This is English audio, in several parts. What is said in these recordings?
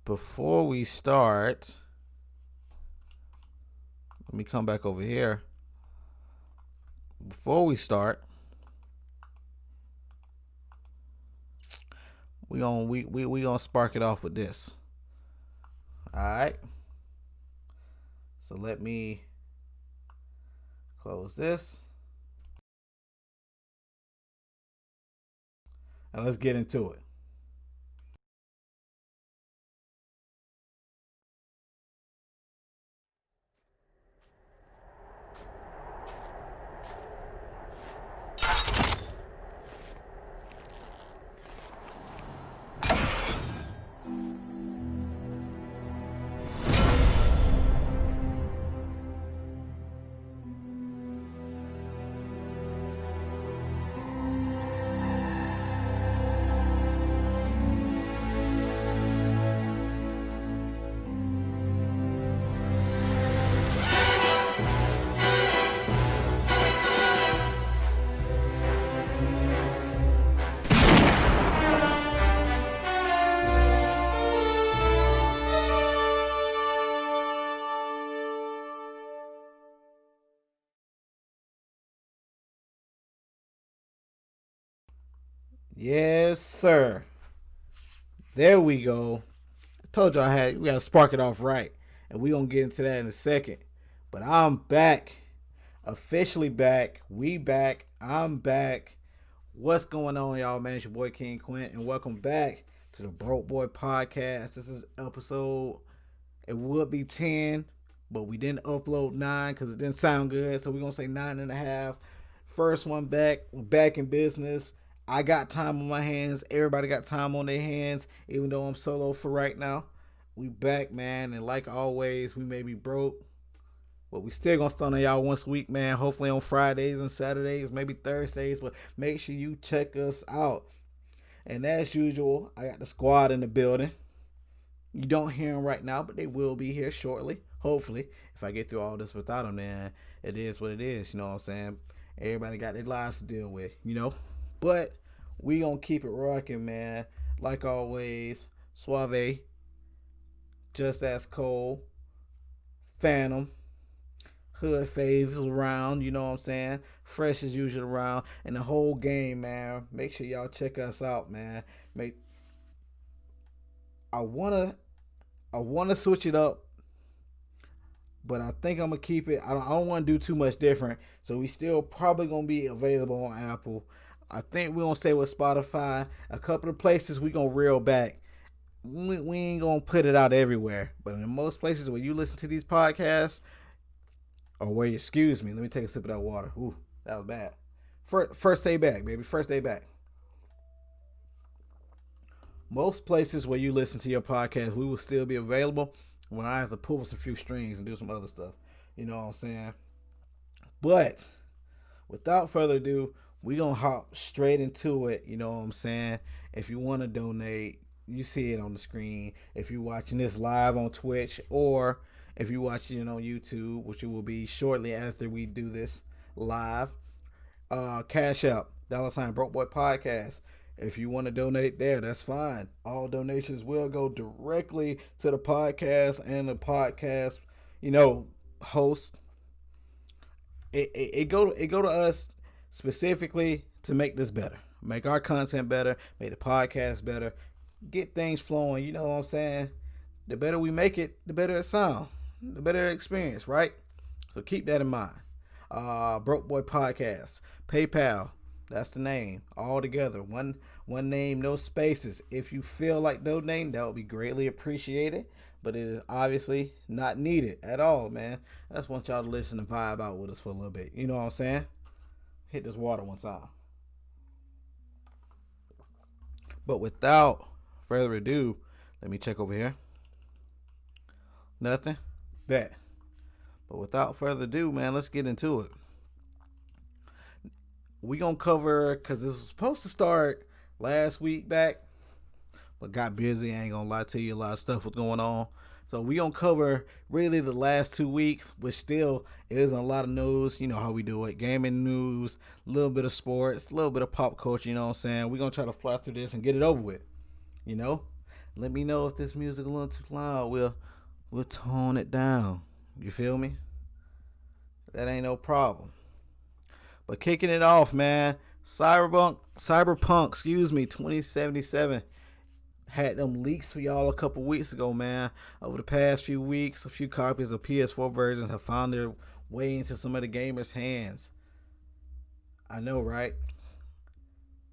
before we start, let me come back over here. Before we start, we gonna spark it off with this. All right. So let me close this, and let's get into it. Yes, sir. There we go. I told you we gotta spark it off right, and we gonna get into that in a second. But I'm back, officially back. We back. I'm back. What's going on, y'all? Man, it's your boy King Quint, and welcome back to the BrokeBoy podcast. This is episode. It would be 10, but we didn't upload 9 because it didn't sound good. So we're gonna say 9.5. First one back. We're back in business. I got time on my hands. Everybody got time on their hands, even though I'm solo for right now. We back, man. And like always, we may be broke, but we still gonna stun on y'all once a week, man. Hopefully on Fridays and Saturdays, maybe Thursdays. But make sure you check us out. And as usual, I got the squad in the building. You don't hear them right now, but they will be here shortly. Hopefully. If I get through all this without them, then it is what it is. You know what I'm saying? Everybody got their lives to deal with, you know? But we gonna keep it rocking, man. Like always, Suave, Just As Cole, Phantom, Hood Faves around, you know what I'm saying? Fresh as usual around, and the whole game, man. Make sure y'all check us out, man. I wanna switch it up, but I think I'm gonna keep it. I don't want to do too much different, so we still probably gonna be available on Apple. I think we're gonna stay with Spotify. A couple of places we gonna reel back. We ain't gonna put it out everywhere, but in most places where you listen to these podcasts, or where excuse me, let me take a sip of that water. Ooh, that was bad. First day back, baby. First day back. Most places where you listen to your podcast, we will still be available when I have to pull some few strings and do some other stuff. You know what I'm saying? But without further ado, we gonna hop straight into it. You know what I'm saying? If you want to donate, you see it on the screen. If you're watching this live on Twitch, or if you're watching it on YouTube, which it will be shortly after we do this live, Cash App, $ BrokeBoy Podcast. If you want to donate there, that's fine. All donations will go directly to the podcast and the podcast, host. It go to us specifically to make this better, make our content better, make the podcast better, get things flowing. You know what I'm saying? The better we make it, the better it sound, the better experience, right? So keep that in mind. BrokeBoy Podcast, PayPal. That's the name. All together. One name, no spaces. If you feel like donating, that would be greatly appreciated. But it is obviously not needed at all, man. I just want y'all to listen and vibe out with us for a little bit. You know what I'm saying? Hit this water one time. But without further ado, let me check over here. Nothing? Bet. But without further ado, man, let's get into it. We gonna cover, because this was supposed to start last week back, but got busy. I ain't gonna lie to you, a lot of stuff was going on. So we gonna cover really the last 2 weeks, which still isn't a lot of news. You know how we do it. Gaming news, a little bit of sports, a little bit of pop culture, you know what I'm saying? We gonna try to fly through this and get it over with. Let me know if this music a little too loud. We'll tone it down. You feel me? That ain't no problem. But kicking it off, man. Cyberpunk, 2077 had them leaks for y'all a couple weeks ago, man. Over the past few weeks, a few copies of PS4 versions have found their way into some of the gamers' hands. I know, right?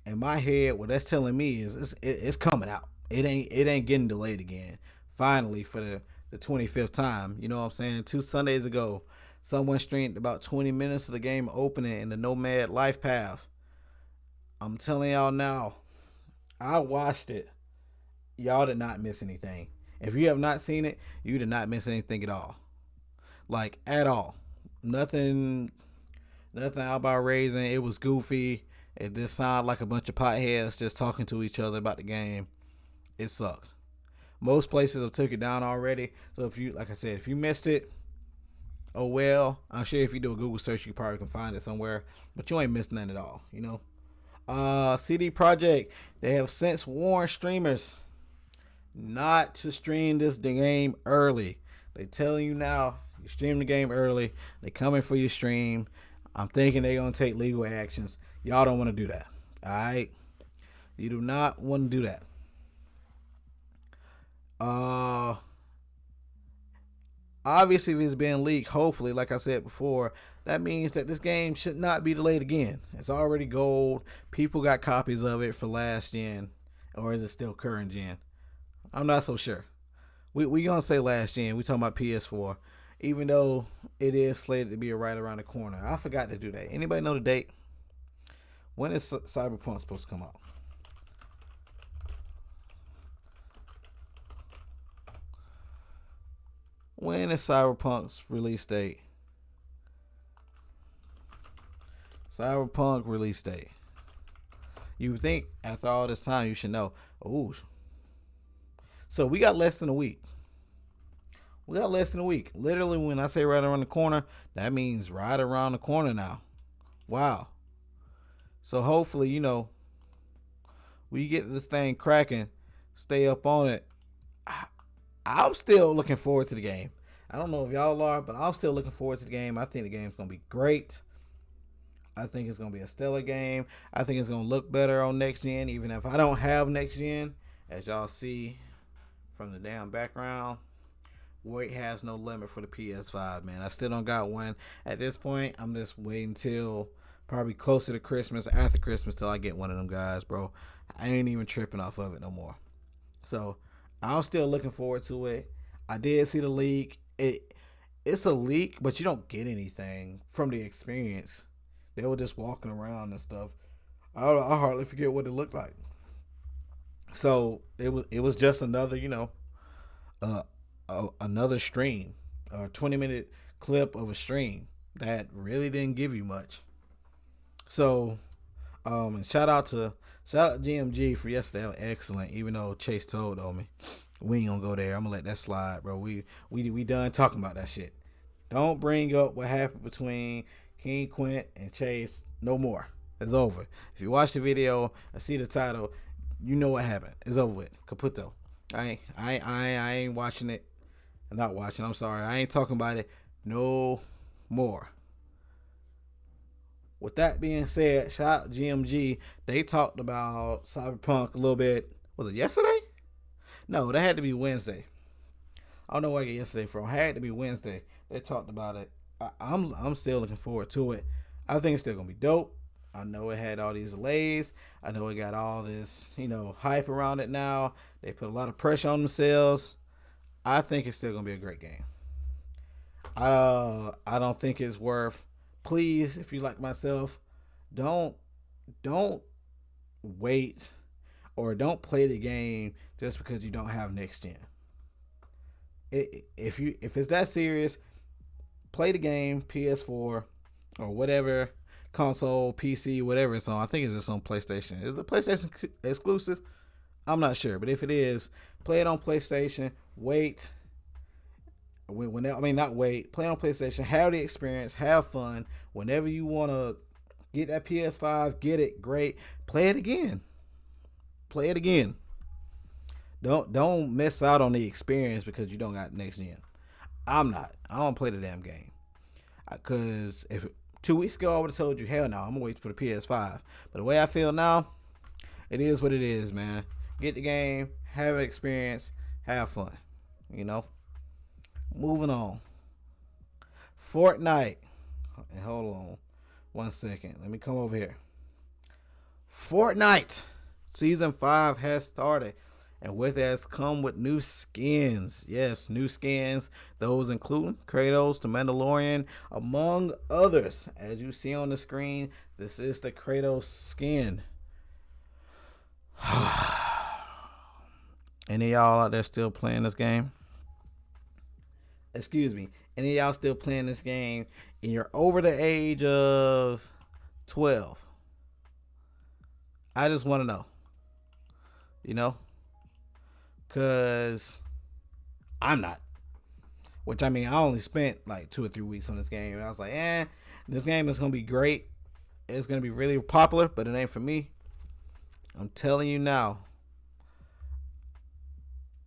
In my head, what that's telling me is it's coming out. It ain't getting delayed again. Finally, for the 25th time. You know what I'm saying? 2 Sundays ago, someone streamed about 20 minutes of the game opening in the Nomad Life Path. I'm telling y'all now, I watched it. Y'all did not miss anything. If you have not seen it, you did not miss anything at all. Like at all. Nothing about raising. It was goofy. It just sounded like a bunch of potheads just talking to each other about the game. It sucked. Most places have took it down already. So if you, like I said, if you missed it, oh well. I'm sure if you do a Google search, you probably can find it somewhere. But you ain't missed none at all, you know. CD Projekt, they have since warned streamers not to stream this game early. They telling you now, you stream the game early. They coming for your stream. I'm thinking they gonna take legal actions. Y'all don't want to do that. Alright? You do not want to do that. Obviously, if it's been leaked, hopefully, like I said before, that means that this game should not be delayed again. It's already gold. People got copies of it for last gen, or is it still current gen? I'm not so sure. We gonna say last gen. We talking about PS4, even though it is slated to be right around the corner. I forgot to do that. Anybody know the date? When is Cyberpunk supposed to come out? When is Cyberpunk's release date? Cyberpunk release date. You would think after all this time you should know. Ooh. So we got less than a week. Literally, when I say right around the corner, that means right around the corner now. Wow. So hopefully, we get this thing cracking, stay up on it. I'm still looking forward to the game. I don't know if y'all are, but I'm still looking forward to the game. I think the game's going to be great. I think it's going to be a stellar game. I think it's going to look better on next gen, even if I don't have next gen. As y'all see from the damn background, weight has no limit for the PS5, man. I still don't got one. At this point, I'm just waiting till probably closer to Christmas, after Christmas, till I get one of them guys, bro. I ain't even tripping off of it no more. So I'm still looking forward to it. I did see the leak. It's a leak, but you don't get anything from the experience. They were just walking around and stuff. I hardly forget what it looked like. So it was just another, another stream, a 20-minute clip of a stream that really didn't give you much. So, and shout out GMG for yesterday. Excellent. Even though Chase told on me, we ain't gonna go there. I'm gonna let that slide, bro. We done talking about that shit. Don't bring up what happened between King Quint and Chase no more. It's over. If you watch the video and see the title, you know what happened. It's over with. Caputo. I ain't watching it. I'm not watching. I'm sorry. I ain't talking about it no more. With that being said, shout out GMG. They talked about Cyberpunk a little bit. Was it yesterday? No, that had to be Wednesday. I don't know where I get yesterday from. It had to be Wednesday. They talked about it. I'm still looking forward to it. I think it's still gonna be dope. I know it had all these delays. I know it got all this, hype around it now. They put a lot of pressure on themselves. I think it's still gonna be a great game. I don't think it's worth. Please, if you like myself, don't wait or don't play the game just because you don't have next gen. If it's that serious, play the game PS4 or whatever console, PC, whatever it's on. I think it's just on PlayStation. Is the PlayStation exclusive? I'm not sure, but if it is, play it on PlayStation. Wait. Not wait. Play on PlayStation. Have the experience. Have fun. Whenever you want to get that PS5, get it. Great. Play it again. Don't miss out on the experience because you don't got next gen. I'm not. I don't play the damn game. Because if 2 weeks ago I would have told you, hell no, I'm gonna wait for the PS5. But the way I feel now, it is what it is, man. Get the game, have an experience, have fun. You know. Moving on. Fortnite. And hold on 1 second. Let me come over here. Fortnite season 5 has started. And with it has come with new skins. Yes, new skins. Those include Kratos, the Mandalorian, among others. As you see on the screen, this is the Kratos skin. Any of y'all out there still playing this game? Excuse me. Any of y'all still playing this game and you're over the age of 12? I just want to know. You know? Because I'm not. Which, I mean, I only spent like 2 or 3 weeks on this game. And I was like, this game is going to be great. It's going to be really popular, but it ain't for me. I'm telling you now.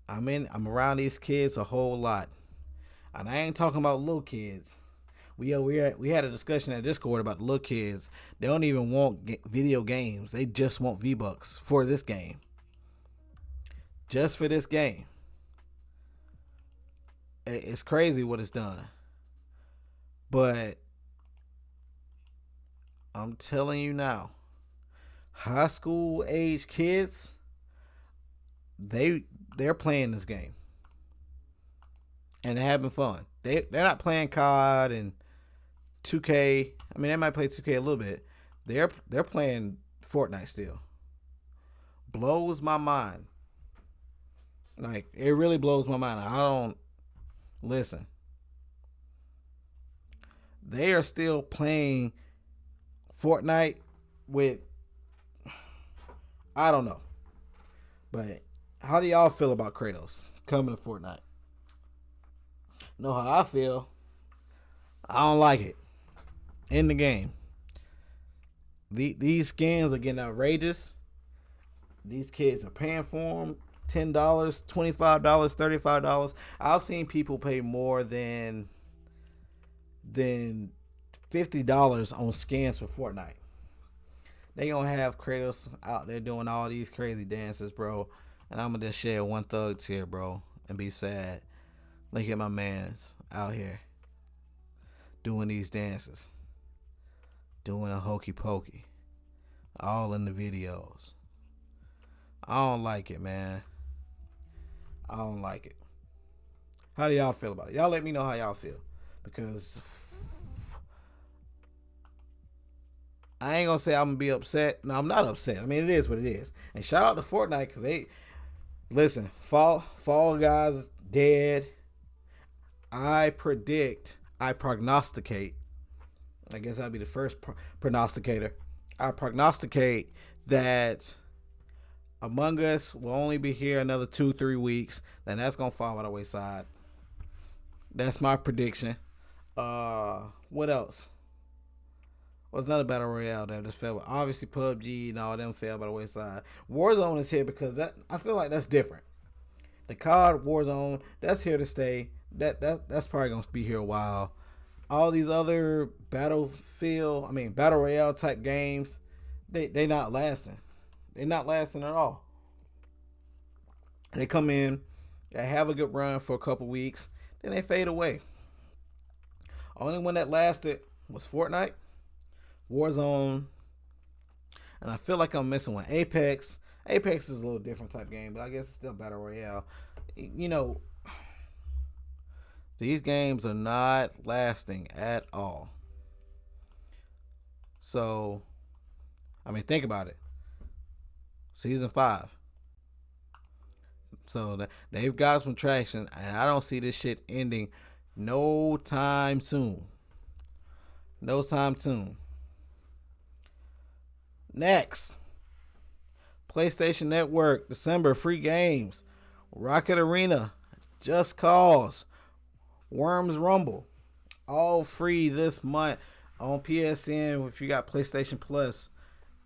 I'm around these kids a whole lot. And I ain't talking about little kids. We had a discussion at Discord about the little kids. They don't even want video games. They just want V-Bucks for this game. Just for this game. It's crazy what it's done. But I'm telling you now, high school age kids, they're playing this game. And they're having fun. They're not playing COD and 2K. I mean, they might play 2K a little bit. They're playing Fortnite still. Blows my mind. Like, it really blows my mind. I don't listen. They are still playing Fortnite with, I don't know. But how do y'all feel about Kratos coming to Fortnite? Know how I feel. I don't like it. In the game. These skins are getting outrageous. These kids are paying for them. $10, $25, $35. I've seen people pay more than $50 on skins for Fortnite. They gonna have Kratos out there doing all these crazy dances, bro. And I'm gonna just share one thug tear, bro, and be sad. Look at my mans out here doing these dances, doing a hokey pokey, all in the videos. I don't like it, man. I don't like it. How do y'all feel about it? Y'all let me know how y'all feel. Because I ain't gonna say I'm gonna be upset. No, I'm not upset. I mean, it is what it is. And shout out to Fortnite because they listen. Fall Guys dead. I prognosticate. I guess I'll be the first prognosticator. I prognosticate that Among Us will only be here another 2-3 weeks. Then that's gonna fall by the wayside. That's my prediction. What else? What's another battle royale that just fell? Obviously PUBG and all them fell by the wayside. Warzone is here because I feel like that's different. The COD Warzone, that's here to stay. That's probably gonna be here a while. All these other battle royale type games, they not lasting. They're not lasting at all. They come in, they have a good run for a couple weeks, then they fade away. Only one that lasted was Fortnite, Warzone, and I feel like I'm missing one. Apex. Apex is a little different type game, but I guess it's still battle royale. You know, these games are not lasting at all. So, I mean, think about it. Season 5. So they've got some traction, and I don't see this shit ending no time soon. No time soon. Next, PlayStation Network, December, free games. Rocket Arena, Just Cause, Worms Rumble, all free this month on PSN if you got PlayStation Plus.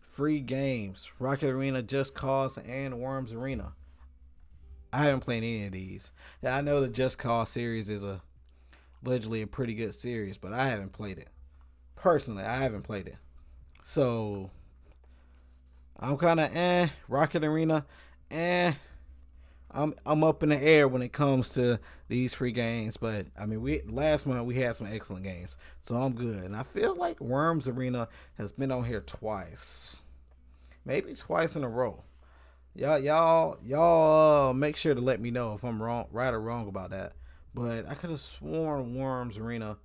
Free games. Rocket Arena, Just Cause, and Worms Arena. I haven't played any of these. Yeah, I know the Just Cause series is allegedly a pretty good series, but I haven't played it. Personally, I haven't played it. So I'm kind of Rocket Arena, eh. I'm up in the air when it comes to these free games, but I mean, we last month we had some excellent games, so I'm good. And I feel like Worms Arena has been on here twice, maybe twice in a row. Y'all, make sure to let me know if I'm wrong, right or wrong about that. But I could have sworn Worms Arena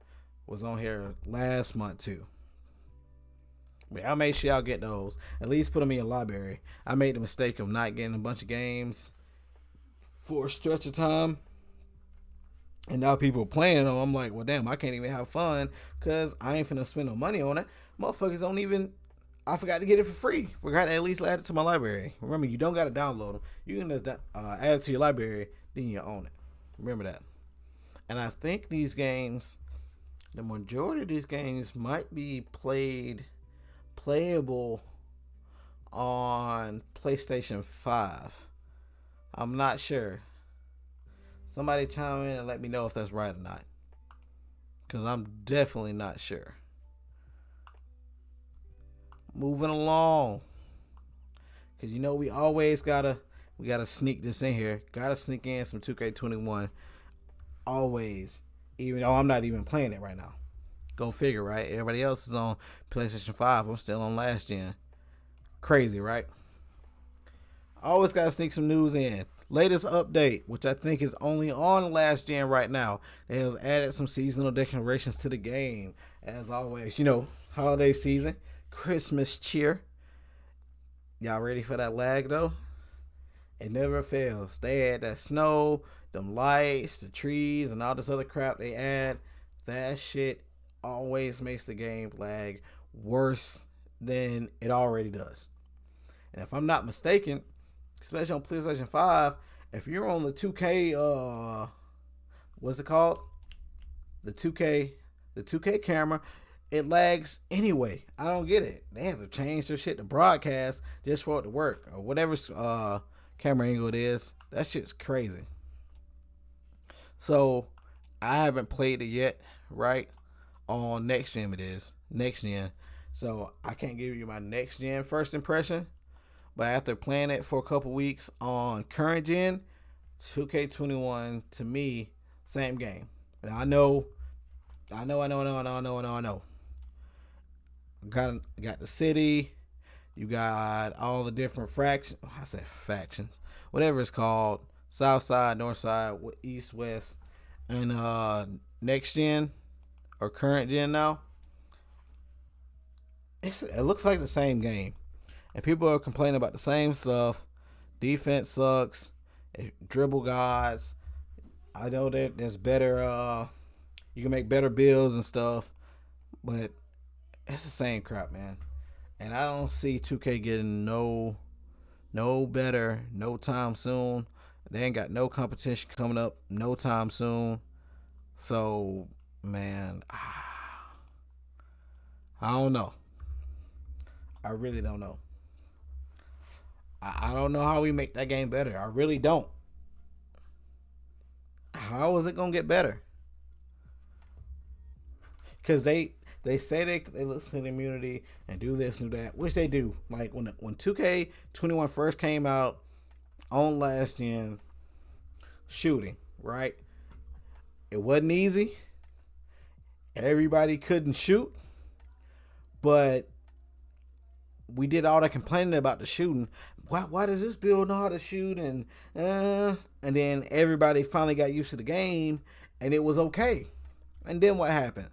was on here last month too. But I'll make sure y'all get those. At least put them in your library. I made the mistake of not getting a bunch of games for a stretch of time, and now people are playing them. I'm like, well, damn, I can't even have fun because I ain't finna spend no money on it. Motherfuckers don't even. I forgot to get it for free. Forgot to at least add it to my library. Remember, you don't got to download them. You can just add it to your library, then you own it. Remember that. And I think these games, the majority of these games might be playable on PlayStation 5. I'm not sure. Somebody chime in and let me know if that's right or not. Because I'm definitely not sure. Moving along. Because you know we always gotta sneak this in here. Gotta sneak in some 2K21. Always. Even though I'm not even playing it right now. Go figure, right? Everybody else is on PlayStation 5. I'm still on last gen. Crazy, right? Always gotta sneak some news in. Latest update, which I think is only on last gen right now, it has added some seasonal decorations to the game. As always, holiday season, Christmas cheer. Y'all ready for that lag though? It never fails. They add that snow, them lights, the trees, and all this other crap they add. That shit always makes the game lag worse than it already does. And if I'm not mistaken, especially on PlayStation 5, if you're on the 2K, what's it called? The 2K camera, it lags anyway. I don't get it. They have to change their shit to broadcast just for it to work, or whatever camera angle it is. That shit's crazy. So I haven't played it yet, right? On next gen it is. Next gen. So I can't give you my next gen first impression. But after playing it for a couple weeks on current gen, 2K21 to me, same game. Now I know. Got the city. You got all the different fractions. I say factions, whatever it's called. South side, north side, east, west, and next gen or current gen now. It looks like the same game, and people are complaining about the same stuff. Defense sucks. Dribble gods. I know that there's better. You can make better builds and stuff, but it's the same crap, man. And I don't see 2K getting no better no time soon. They ain't got no competition coming up no time soon. So, man, I don't know. I really don't know. I don't know how we make that game better. I really don't. How is it gonna get better? Because they say they listen to the community and do this and that, which they do. Like when 2K21 first came out on last gen, shooting, right? It wasn't easy. Everybody couldn't shoot, but we did all that complaining about the shooting. Why does this build know how to shoot? And then everybody finally got used to the game, and it was okay. And then what happened?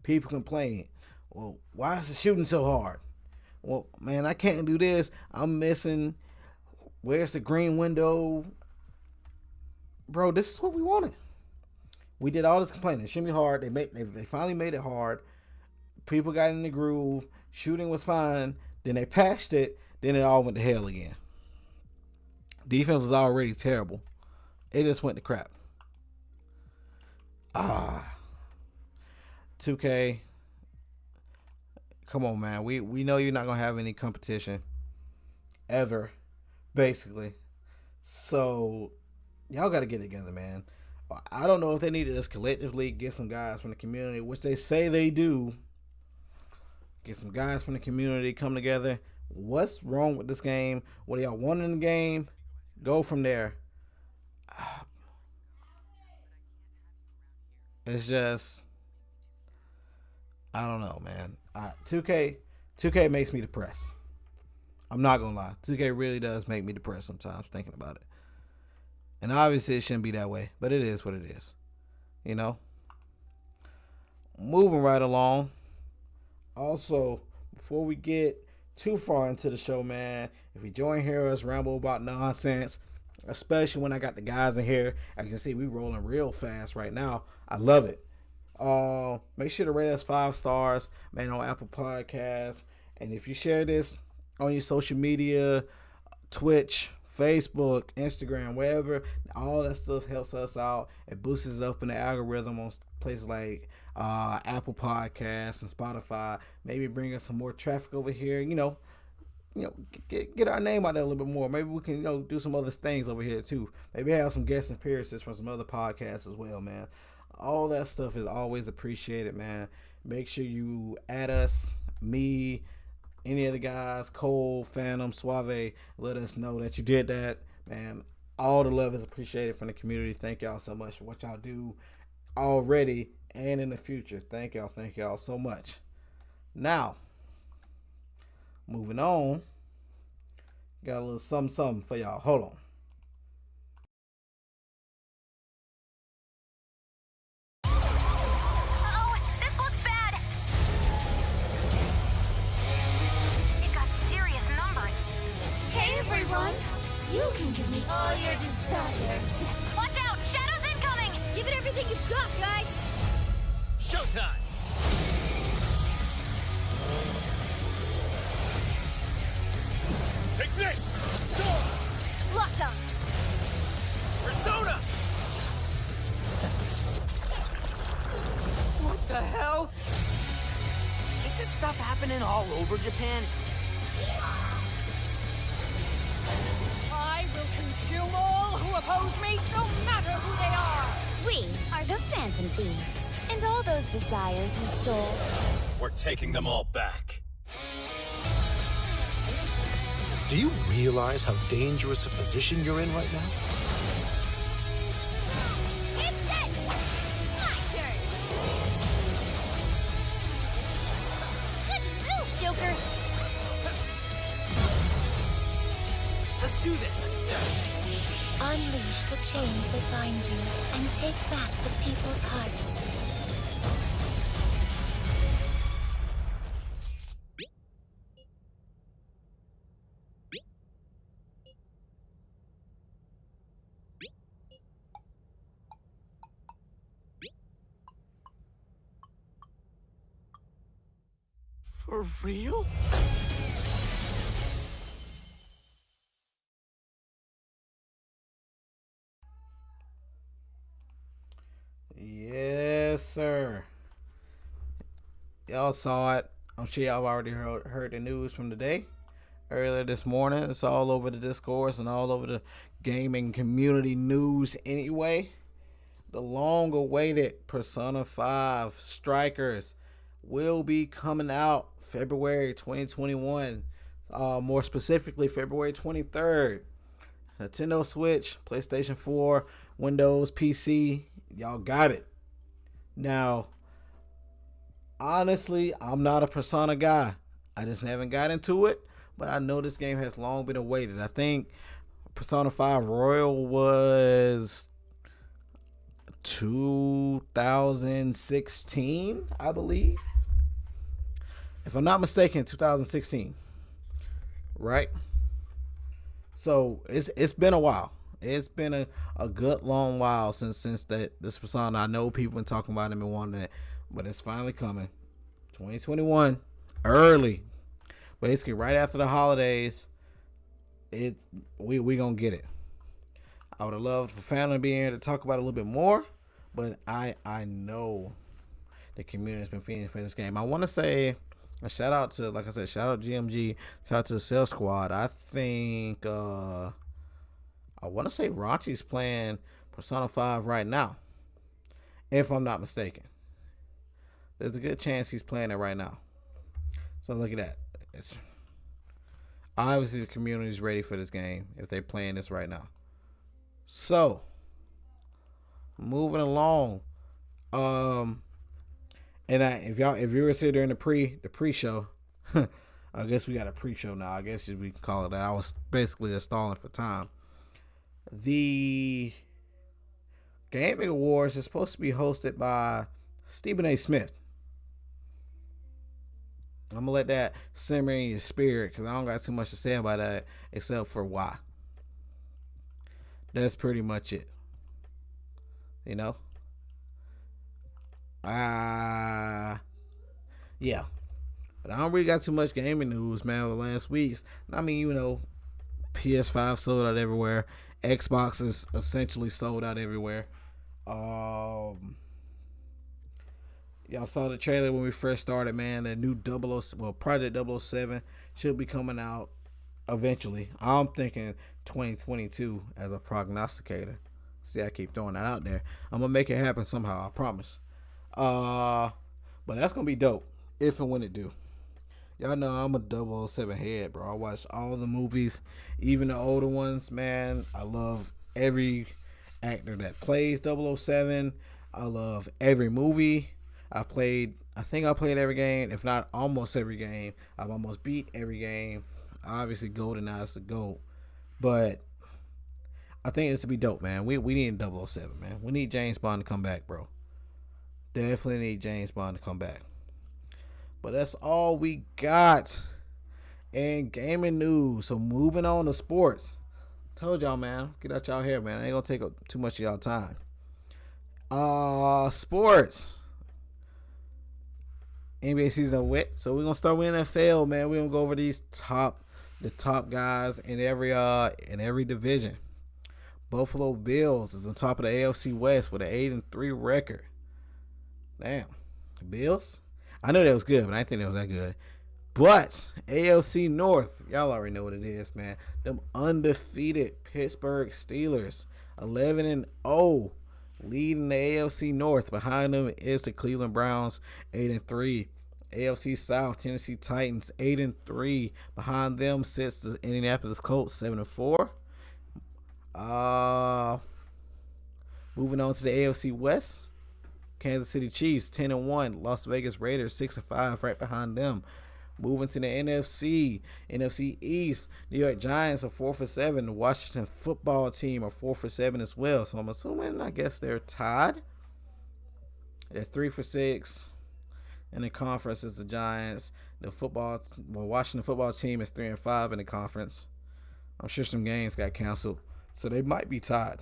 People complain. Well, why is the shooting so hard? Well, man, I can't do this. I'm missing. Where's the green window? Bro, this is what we wanted. We did all this complaining. It shouldn't be hard. They finally made it hard. People got in the groove. Shooting was fine. Then they patched it. Then it all went to hell again. Defense was already terrible. It just went to crap. 2K. Come on, man. We know you're not gonna have any competition ever, basically. So y'all got to get together, man. I don't know if they need to just collectively get some guys from the community, which they say they do. Get some guys from the community, come together. What's wrong with this game? What do y'all want in the game? Go from there. It's just I don't know, man. 2K makes me depressed. I'm not gonna lie. 2K really does make me depressed sometimes thinking about it. And obviously it shouldn't be that way, but it is what it is. You know. Moving right along. Also, before we get too far into the show, man, if you join here us ramble about nonsense, especially when I got the guys in here, I can see we rolling real fast right now. I love it. Make sure to rate us 5 stars, man, on Apple Podcasts. And if you share this on your social media, Twitch, Facebook, Instagram, wherever, all that stuff helps us out. It boosts us up in the algorithm on places like Apple Podcasts and Spotify. Maybe bring us some more traffic over here. Get our name out there a little bit more. Maybe we can do some other things over here too. Maybe have some guest appearances from some other podcasts as well, man. All that stuff is always appreciated, man. Make sure you add us, me, any of the guys, Cole, Phantom, Suave. Let us know that you did that, man. All the love is appreciated from the community. Thank y'all so much for what y'all do already and in the future. Thank y'all so much. Now, moving on, got a little something for y'all. Hold on. Oh, this looks bad. It got serious numbers. Hey everyone! You can give me all your desires. Watch out! Shadows incoming! Give it everything you've got, guys! Showtime! Take this! Lockdown! Persona! What the hell? Ain't this stuff happening all over Japan? I will consume all who oppose me, no matter who they are! We are the Phantom Thieves, and all those desires you stole. We're taking them all back. Do you realize how dangerous a position you're in right now? It's it! My turn! Good move, Joker! Let's do this! Unleash the chains that bind you, and take back the people's hearts. For real? Yes, sir. Y'all saw it. I'm sure y'all already heard the news from today. Earlier this morning. It's all over the discourse and all over the gaming community news anyway. The long awaited Persona 5 Strikers will be coming out February 2021. More specifically, February 23rd. Nintendo Switch, PlayStation 4, Windows, PC. Y'all got it. Now, honestly, I'm not a Persona guy. I just haven't got into it. But I know this game has long been awaited. I think Persona 5 Royal was 2016, I believe. If I'm not mistaken, 2016. Right? So it's been a while. It's been a good long while since this Persona. I know people been talking about it and wanting it, but it's finally coming. 2021. Early. Basically right after the holidays. We gonna get it. I would have loved for family to be here to talk about it a little bit more, but I know the community has been feeding for this game. I want to say a shout out to, like I said, shout out GMG, shout out to the Sales Squad. I think I want to say Rachi's playing Persona 5 right now, if I'm not mistaken. There's a good chance he's playing it right now. So look at that. It's obviously the community's ready for this game if they're playing this right now. So moving along, if you were here during the pre-show, I guess we got a pre-show now. I guess we can call it that. I was basically just stalling for time. The Gaming Awards is supposed to be hosted by Stephen A. Smith. I'm gonna let that simmer in your spirit because I don't got too much to say about that except for why. That's pretty much it. You know? Yeah. But I don't really got too much gaming news, man, over the last weeks. I mean, you know, PS5 sold out everywhere. Xbox is essentially sold out everywhere. Y'all saw the trailer when we first started, man. The new Project 007 should be coming out eventually. I'm thinking 2022 as a prognosticator. See, I keep throwing that out there. I'm gonna make it happen somehow, I promise. But that's gonna be dope if and when it do. Y'all know I'm a 007 head, bro. I watch all the movies, even the older ones, man. I love every actor that plays 007. I love every movie. I think I played every game, if not almost every game. I've almost beat every game. Obviously, GoldenEye is the GOAT. But I think this would be dope, man. We need 007, man. We need James Bond to come back, bro. Definitely need James Bond to come back. But that's all we got in gaming news. So moving on to sports. Told y'all, man. Get out y'all hair, man. I ain't gonna take up too much of y'all time. Sports. NBA season wet. So we're gonna start with NFL, man. We're gonna go over the top guys in every division. Buffalo Bills is on top of the AFC West with an 8-3 record. Damn. The Bills? I know that was good, but I didn't think that was that good. But AFC North, y'all already know what it is, man. Them undefeated Pittsburgh Steelers, 11-0, leading the AFC North. Behind them is the Cleveland Browns, 8-3. AFC South, Tennessee Titans, 8-3. Behind them sits the Indianapolis Colts, 7-4. Moving on to the AFC West. Kansas City Chiefs 10-1, Las Vegas Raiders 6-5, right behind them. Moving to the NFC East, New York Giants are 4-7. The Washington Football Team are 4-7 as well. So I'm assuming, I guess they're tied. They're 3-6, and the conference is the Giants. Washington Football Team is 3-5 in the conference. I'm sure some games got canceled, so they might be tied.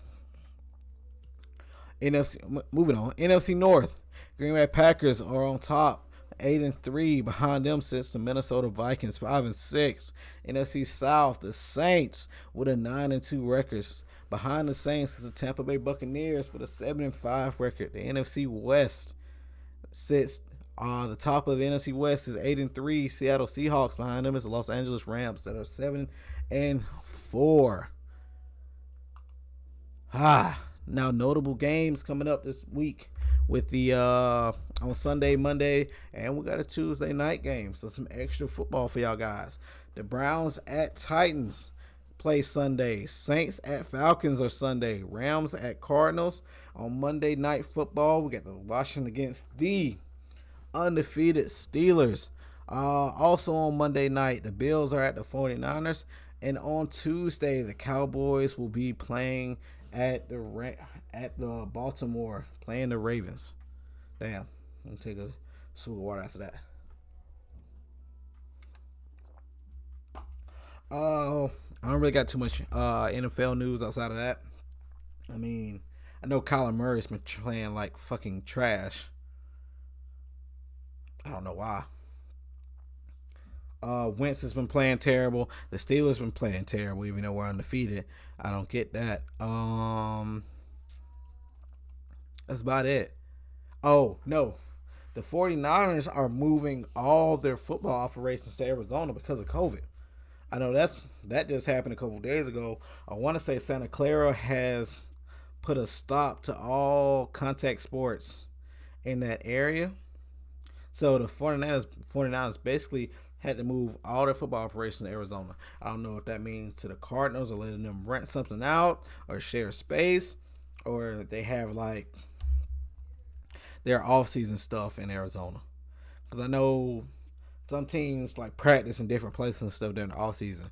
Moving on, NFC North, Green Bay Packers are on top, 8-3. Behind them sits the Minnesota Vikings, 5-6. NFC South, the Saints with a 9-2 record. Behind the Saints is the Tampa Bay Buccaneers with a 7-5 record. The NFC West sits the top of the NFC West is 8-3. Seattle Seahawks. Behind them is the Los Angeles Rams that are 7-4. Now, notable games coming up this week with the on Sunday, Monday, and we got a Tuesday night game. So some extra football for y'all guys. The Browns at Titans play Sunday. Saints at Falcons are Sunday. Rams at Cardinals. On Monday Night Football, we got the Washington against the undefeated Steelers. Also on Monday night, the Bills are at the 49ers. And on Tuesday, the Cowboys will be playing at the Baltimore, playing the Ravens. Damn, I'm gonna take a swig of water after that. I don't really got too much NFL news outside of that. I mean, I know Kyler Murray's been playing like fucking trash. I don't know why. Wentz has been playing terrible. The Steelers been playing terrible, even though we're undefeated. I don't get that. That's about it. Oh, no. The 49ers are moving all their football operations to Arizona because of COVID. I know that just happened a couple days ago. I want to say Santa Clara has put a stop to all contact sports in that area. So the 49ers basically had to move all their football operations to Arizona. I don't know if that means to the Cardinals or letting them rent something out or share space, or they have like their off-season stuff in Arizona. Because I know some teams like practice in different places and stuff during the off-season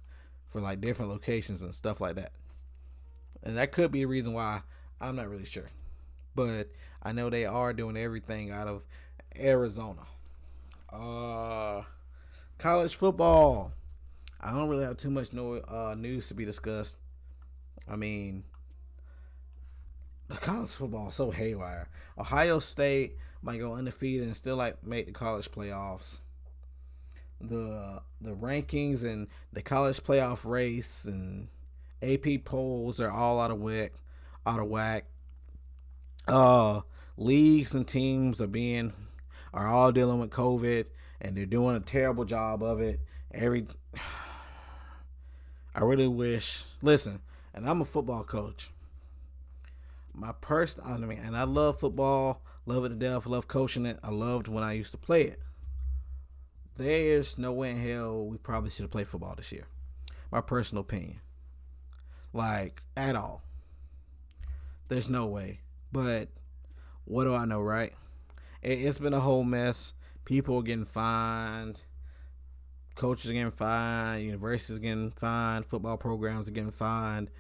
for like different locations and stuff like that. And that could be a reason why. I'm not really sure. But I know they are doing everything out of Arizona. College football. I don't really have too much news to be discussed. I mean, the college football is so haywire. Ohio State might go undefeated and still like make the college playoffs. The rankings and the college playoff race and AP polls are all out of whack. Leagues and teams are all dealing with COVID, and they're doing a terrible job of it. I really wish. Listen, and I'm a football coach. And I love football, love it to death, love coaching it. I loved when I used to play it. There's no way in hell we probably should have played football this year. My personal opinion. Like, at all. There's no way. But what do I know, right? It's been a whole mess. People are getting fined. Coaches are getting fined. Universities are getting fined. Football programs are getting fined.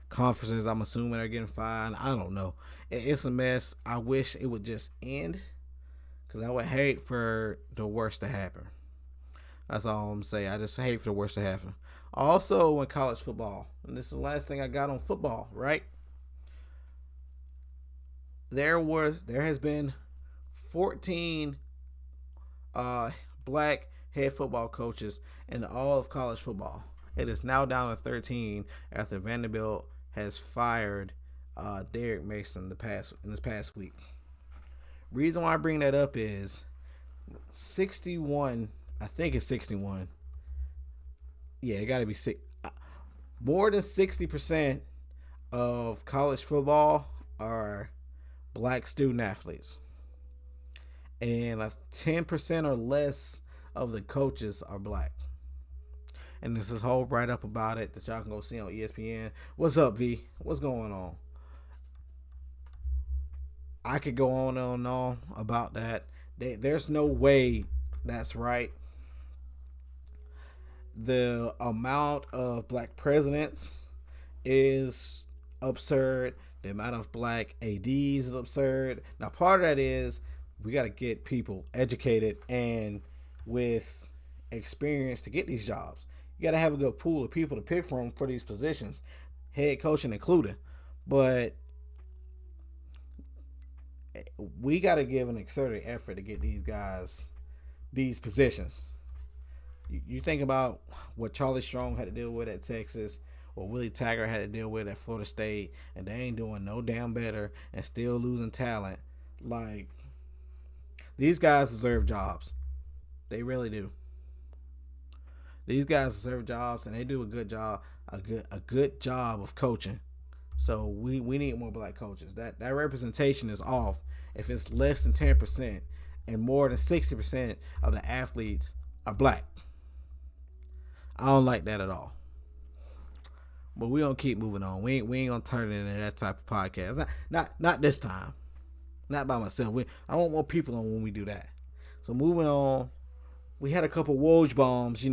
Conferences, I'm assuming, are getting fined. I don't know. It's a mess. I wish it would just end, because I would hate for the worst to happen. That's all I'm saying. I just hate for the worst to happen. Also, in college football, and this is the last thing I got on football, right? There has been 14 black head football coaches in all of college football. It is now down to 13 after Vanderbilt has fired Derek Mason in this past week. Reason why I bring that up is 61. I think it's 61. Yeah, it got to be six. More than 60% of college football are black student athletes, and 10% or less of the coaches are black. And there's this whole write up about it that y'all can go see on ESPN. What's up, V? What's going on? I could go on and on about that. There's no way that's right. The amount of black presidents is absurd. The amount of black ADs is absurd. Now, part of that is we got to get people educated and with experience to get these jobs. You got to have a good pool of people to pick from for these positions, head coaching included. But we got to give an exerted effort to get these guys these positions. You think about what Charlie Strong had to deal with at Texas, what Willie Taggart had to deal with at Florida State, and they ain't doing no damn better and still losing talent. Like, these guys deserve jobs. They really do. These guys deserve jobs, and they do a good job of coaching. So we need more black coaches. That representation is off if it's less than 10% and more than 60% of the athletes are black. I don't like that at all. But we gonna keep moving on. We ain't gonna turn it into that type of podcast. Not this time. Not by myself. I want more people on when we do that. So moving on, we had a couple Woj bombs,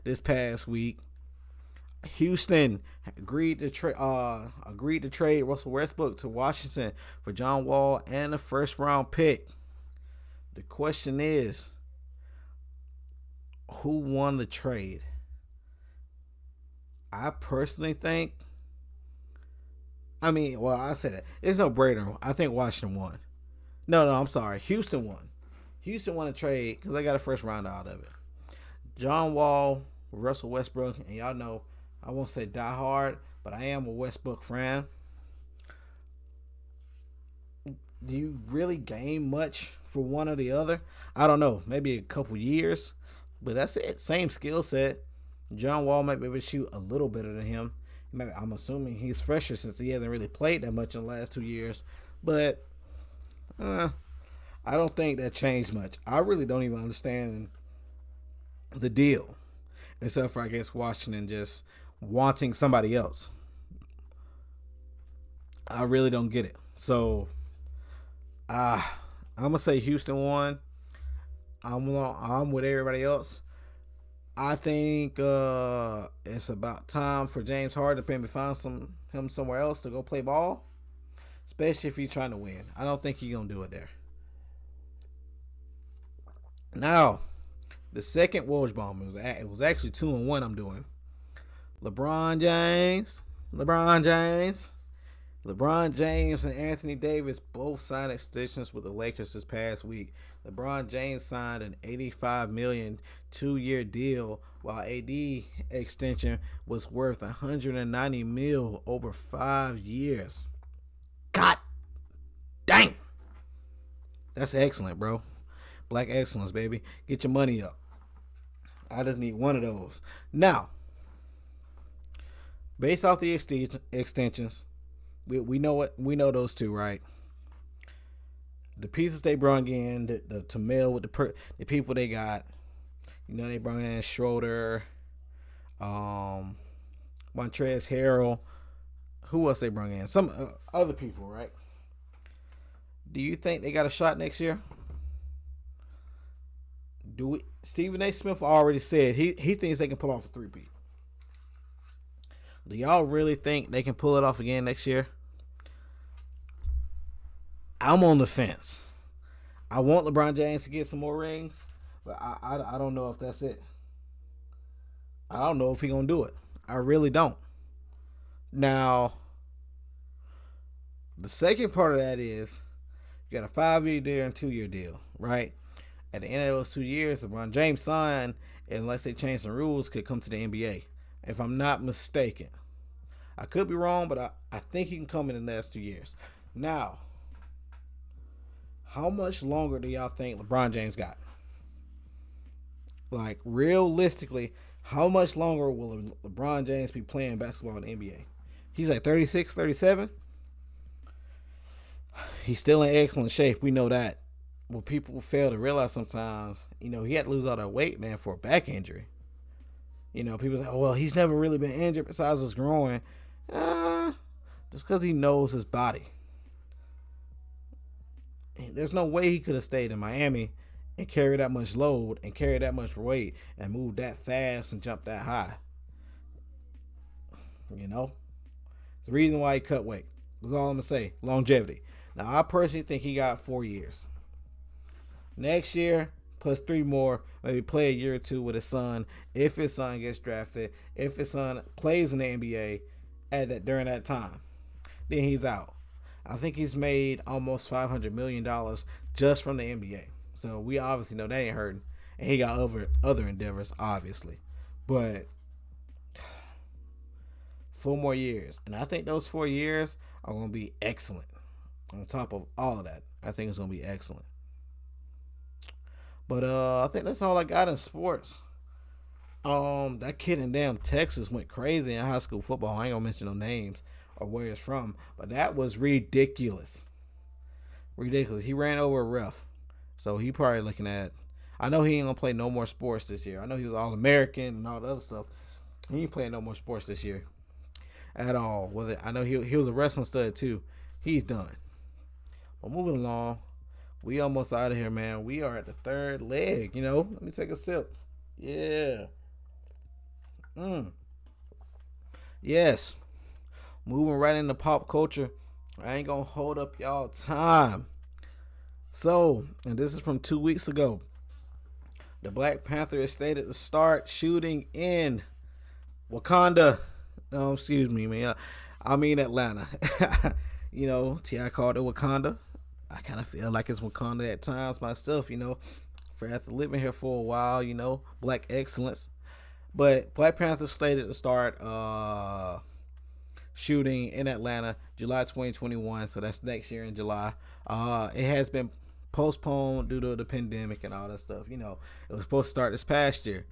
this past week. Houston agreed to trade Russell Westbrook to Washington for John Wall and a first round pick. The question is, who won the trade? I personally think, I said it. It's no brainer. I think Washington won. No, I'm sorry. Houston won. Houston won a trade because they got a first round out of it. John Wall, Russell Westbrook, and y'all know, I won't say die hard, but I am a Westbrook fan. Do you really gain much for one or the other? I don't know. Maybe a couple years, but that's it. Same skill set. John Wall might be able to shoot a little better than him. I'm assuming he's fresher since he hasn't really played that much in the last 2 years. But I don't think that changed much. I really don't even understand the deal, except for, I guess, Washington just wanting somebody else. I really don't get it. So I'm gonna say Houston won. I'm with everybody else. I think it's about time for James Harden to maybe find him somewhere else to go play ball, especially if he's trying to win. I don't think he's gonna do it there. Now, the second Woj bomb it was actually 2-1. I'm doing LeBron James and Anthony Davis both signed extensions with the Lakers this past week. LeBron James signed an $85 million 2-year deal, while AD extension was worth $190 million over 5 years. God dang, that's excellent, bro. Black excellence, baby. Get your money up. I just need one of those. Now, based off the extensions, we know those two, right? The pieces they brought in, to mail with the people they got. They brought in Schroeder, Montrezl Harrell. Who else they brought in? Some other people, right? Do you think they got a shot next year? Stephen A. Smith already said he thinks they can pull off a three-peat. Do y'all really think they can pull it off again next year? I'm on the fence. I want LeBron James to get some more rings, but I don't know if that's it. I don't know if he's going to do it. I really don't. Now, the second part of that is you got a 5-year deal and 2-year deal, right? At the end of those 2 years, LeBron James signed, unless they change some rules, could come to the NBA. If I'm not mistaken. I could be wrong, but I think he can come in the next 2 years. Now, how much longer do y'all think LeBron James got? Like, realistically, how much longer will LeBron James be playing basketball in the NBA? He's like 36, 37. He's still in excellent shape. We know that. What people fail to realize sometimes, he had to lose all that weight, man, for a back injury. People say, oh, well, he's never really been injured besides his groin. Just because he knows his body. There's no way he could have stayed in Miami and carried that much load and carried that much weight and moved that fast and jumped that high. The reason why he cut weight. That's all I'm going to say. Longevity. Now, I personally think he got 4 years. Next year, plus 3 more, maybe play a year or 2 with his son. If his son gets drafted, if his son plays in the NBA during that time, then he's out. I think he's made almost $500 million just from the NBA. So we obviously know that ain't hurting. And he got other endeavors, obviously. But 4 more years. And I think those 4 years are going to be excellent. On top of all of that, I think it's going to be excellent. But I think that's all I got in sports. That kid in damn Texas went crazy in high school football. I ain't gonna mention no names or where it's from, but that was ridiculous. He ran over a ref, so he probably looking at. I know he ain't gonna play no more sports this year. I know he was All-American and all the other stuff. He ain't playing no more sports this year at all. I know he was a wrestling stud too. He's done. But moving along. We almost out of here, man. We are at the 3rd leg, Let me take a sip. Yeah. Yes. Moving right into pop culture. I ain't gonna hold up y'all time. So, and this is from 2 weeks ago. The Black Panther is slated to start shooting in Wakanda. Oh, excuse me, man. I mean Atlanta. T.I. called it Wakanda. I kind of feel like it's Wakanda at times myself, for after living here for a while, black excellence. But Black Panther slated to start shooting in Atlanta July 2021, so that's next year in July. It has been postponed due to the pandemic and all that stuff. It was supposed to start this past year.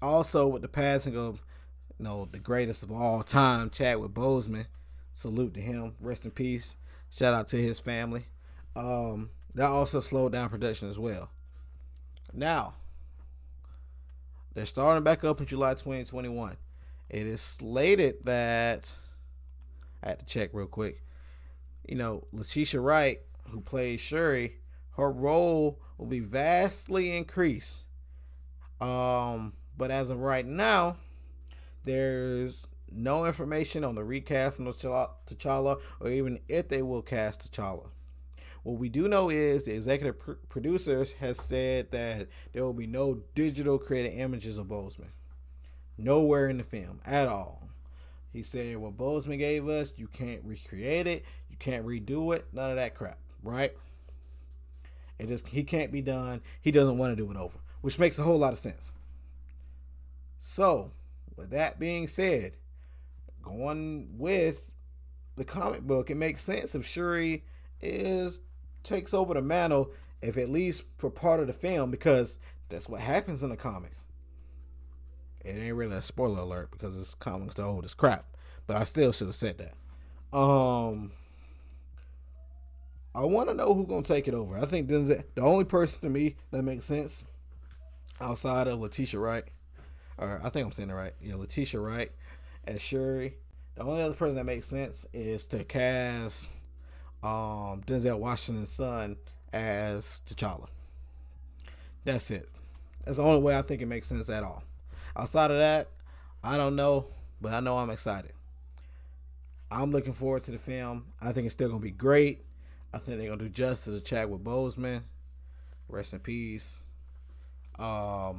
Also, with the passing of the greatest of all time, Chadwick Boseman, salute to him. Rest in peace. Shout out to his family. That also slowed down production as well. Now, they're starting back up in July 2021. It is slated that I had to check real quick. Letitia Wright, who plays Shuri, her role will be vastly increased. But as of right now, there's no information on the recasting of T'Challa or even if they will cast T'Challa. What we do know is the executive producers has said that there will be no digital created images of Boseman. Nowhere in the film at all. He said what Boseman gave us, you can't recreate it, you can't redo it, none of that crap, right? He can't be done. He doesn't want to do it over, which makes a whole lot of sense. So, with that being said, going with the comic book, it makes sense if Shuri takes over the mantle, if at least for part of the film, because that's what happens in the comics. It ain't really a spoiler alert because this comics are old as crap, but I still should have said that. I want to know who's gonna take it over. I think Denzel, the only person to me that makes sense outside of Letitia Wright, or I think I'm saying it right. Yeah, Letitia Wright as Shuri. The only other person that makes sense is to cast Denzel Washington's son as T'Challa. That's it. That's the only way I think it makes sense at all. Outside of that, I don't know, but I know I'm excited. I'm looking forward to the film. I think it's still gonna be great. I think they're gonna do justice to Chadwick Boseman. Rest in peace. I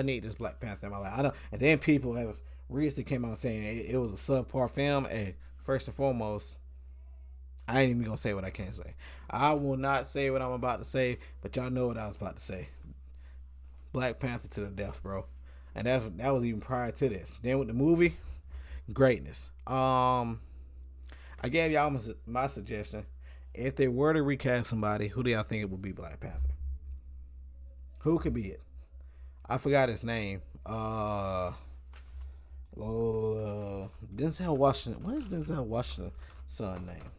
need this Black Panther in my life. I know, and then people have recently came out saying it was a subpar film. And first and foremost, I ain't even gonna say what I can't say. I will not say what I'm about to say, but y'all know what I was about to say. Black Panther to the death, bro. And that was even prior to this. Then with the movie, greatness. I gave y'all my suggestion. If they were to recast somebody, who do y'all think it would be? Black Panther. Who could be it? I forgot his name. Denzel Washington. What is Denzel Washington's son name?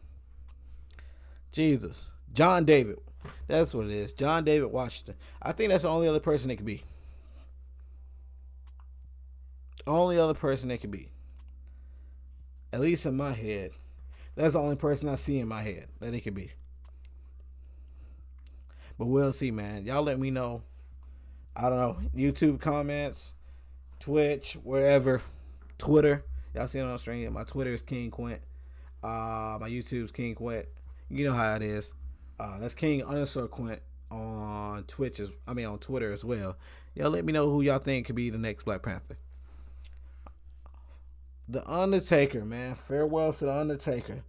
Jesus. John David. That's what it is. John David Washington. I think that's the only other person it could be. Only other person it could be. At least in my head. That's the only person I see in my head that it could be. But we'll see, man. Y'all let me know. I don't know. YouTube comments, Twitch, wherever. Twitter. Y'all see it on stream. My Twitter is King Quint. My YouTube's King Quint. You know how it is. That's King_Quint on on Twitter as well. Y'all let me know who y'all think could be the next Black Panther. The Undertaker, man. Farewell to the Undertaker.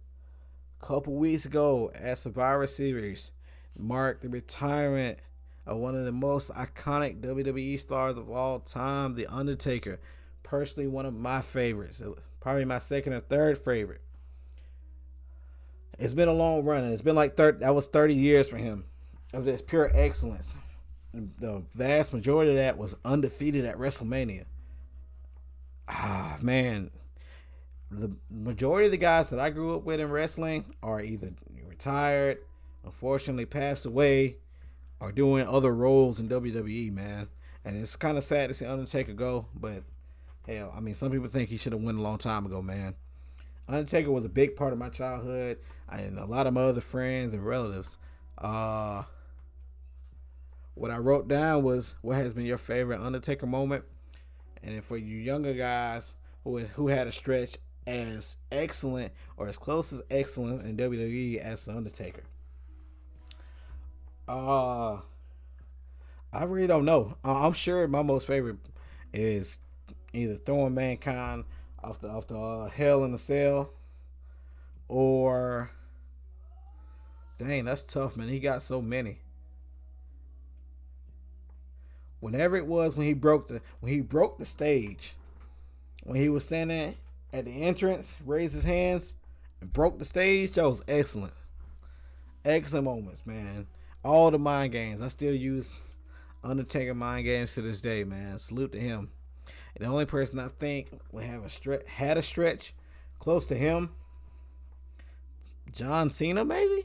A couple weeks ago at Survivor Series marked the retirement of one of the most iconic WWE stars of all time, The Undertaker. Personally, one of my favorites. Probably my second or third favorite. It's been a long run, and it's been like 30 years for him of this pure excellence. The vast majority of that was undefeated at WrestleMania. Man. The majority of the guys that I grew up with in wrestling are either retired, unfortunately passed away, or doing other roles in WWE, man. And it's kind of sad to see Undertaker go, but hell, some people think he should have won a long time ago, man. Undertaker was a big part of my childhood and a lot of my other friends and relatives. What I wrote down was what has been your favorite Undertaker moment, and then for you younger guys who had a stretch as excellent or as close as excellent in WWE as The Undertaker. I really don't know. I'm sure my most favorite is either throwing Mankind off the Hell in a Cell, or dang, that's tough, man. He got so many. Whenever it was when he broke the stage, when he was standing at the entrance, raised his hands and broke the stage, that was excellent. Excellent moments, man. All the mind games. I still use Undertaker mind games to this day, man. Salute to him. And the only person I think would have had a stretch close to him, John Cena, maybe.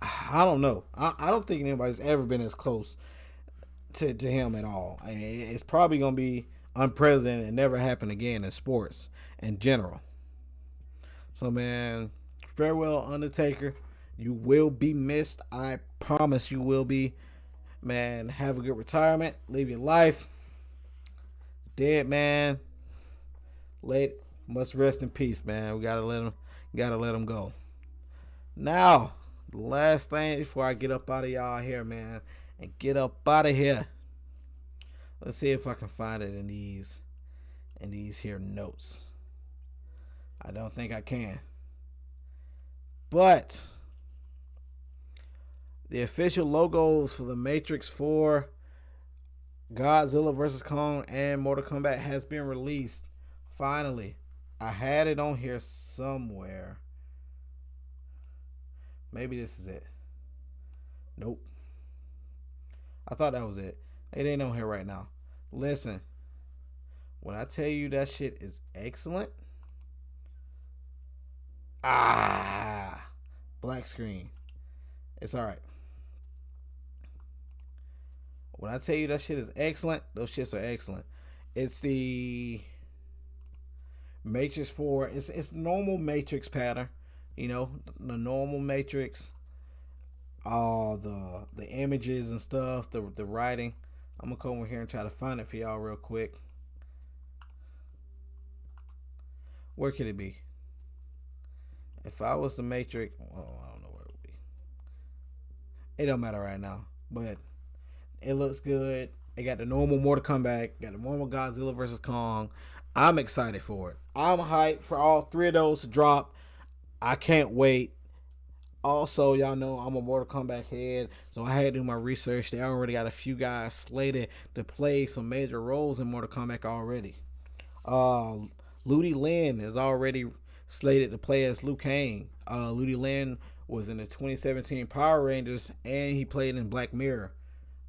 I don't know. I don't think anybody's ever been as close to him at all. It's probably gonna be unprecedented and never happen again in sports in general. So, man, farewell, Undertaker. You will be missed. I promise you will be. Man, have a good retirement. Live your life. Dead man. Late must rest in peace, man. We gotta let him go. Now, the last thing before I get up out of y'all here, man, and get up out of here. Let's see if I can find it in these here notes. I don't think I can. But the official logos for the Matrix 4, Godzilla vs. Kong, and Mortal Kombat has been released. Finally. I had it on here somewhere. Maybe this is it. Nope. I thought that was it. It ain't on here right now. Listen. When I tell you that shit is excellent. Black screen. It's alright. When I tell you that shit is excellent, those shits are excellent. It's the Matrix 4. It's normal Matrix pattern. You know, the normal Matrix. All the images and stuff, the writing. I'm gonna come over here and try to find it for y'all real quick. Where could it be? If I was the Matrix, well, I don't know where it would be. It don't matter right now, but it looks good. It got the normal Mortal Kombat, got the normal Godzilla vs. Kong. I'm excited for it. I'm hyped for all three of those to drop. I can't wait. Also, y'all know I'm a Mortal Kombat head, so I had to do my research. They already got a few guys slated to play some major roles in Mortal Kombat already. Ludi Lin is already slated to play as Liu Kang. Ludi Lin was in the 2017 Power Rangers, and he played in Black Mirror.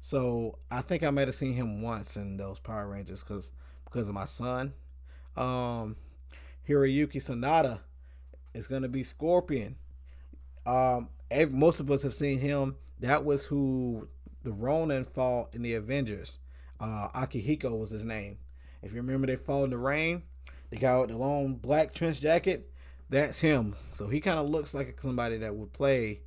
So I think I might have seen him once in those Power Rangers because of my son. Hiroyuki Sanada is going to be Scorpion. Most of us have seen him. That was who the Ronin fought in the Avengers. Akihiko was his name. If you remember, they fought in the rain. The guy with the long black trench jacket, that's him. So he kind of looks like somebody that would play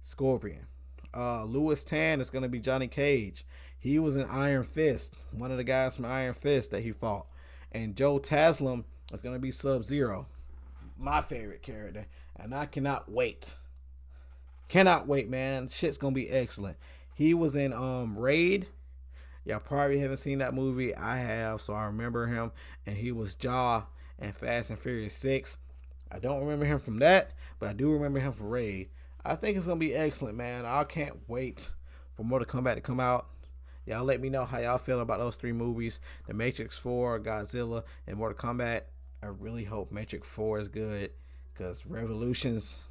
Scorpion. Louis Tan is going to be Johnny Cage. He was in Iron Fist, one of the guys from Iron Fist that he fought. And Joe Taslim is going to be Sub-Zero, my favorite character. And I cannot wait. Cannot wait, man. Shit's going to be excellent. He was in Raid. Y'all probably haven't seen that movie. I have, so I remember him. And he was Jaw in Fast and Furious 6. I don't remember him from that, but I do remember him from Raid. I think it's going to be excellent, man. I can't wait for Mortal Kombat to come out. Y'all let me know how y'all feel about those three movies. The Matrix 4, Godzilla, and Mortal Kombat. I really hope Matrix 4 is good, because Revolution's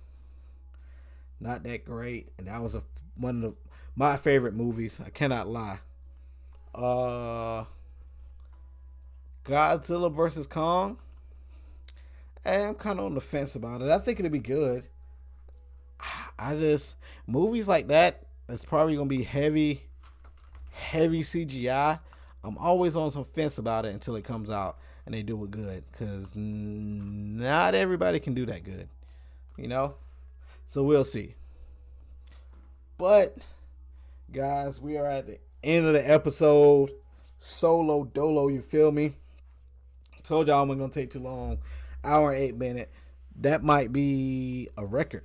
not that great. And that was one of my favorite movies. I cannot lie. Godzilla vs. Kong. I'm kind of on the fence about it. I think it'll be good. Movies like that, it's probably gonna be heavy CGI. I'm always on some fence about it until it comes out and they do it good, because not everybody can do that good, you know. So we'll see. But guys, we are at the end of the episode. Solo dolo, you feel me? Told y'all I'm not gonna take too long. Hour and 8 minutes. That might be a record.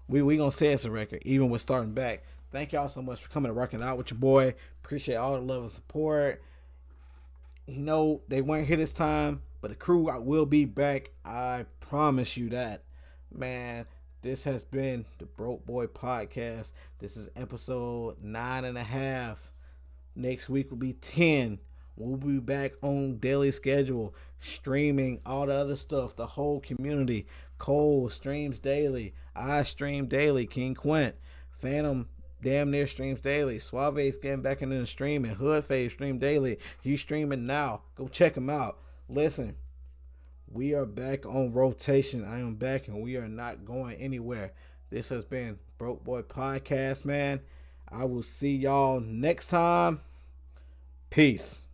We gonna say it's a record, even with starting back. Thank y'all so much for coming and rocking out with your boy. Appreciate all the love and support. You know, they weren't here this time, but the crew will be back. I promise you that. Man, this has been the BrokeBoy Podcast. This is episode 9.5. Next week will be 10. We'll be back on daily schedule, streaming all the other stuff, the whole community. Cole streams daily. I stream daily. King Quint. Phantom damn near streams daily. Suave is getting back into the streaming. Hood Fave stream daily. He's streaming now. Go check him out. Listen, we are back on rotation. I am back and we are not going anywhere. This has been Broke Boy Podcast, man. I will see y'all next time. Peace.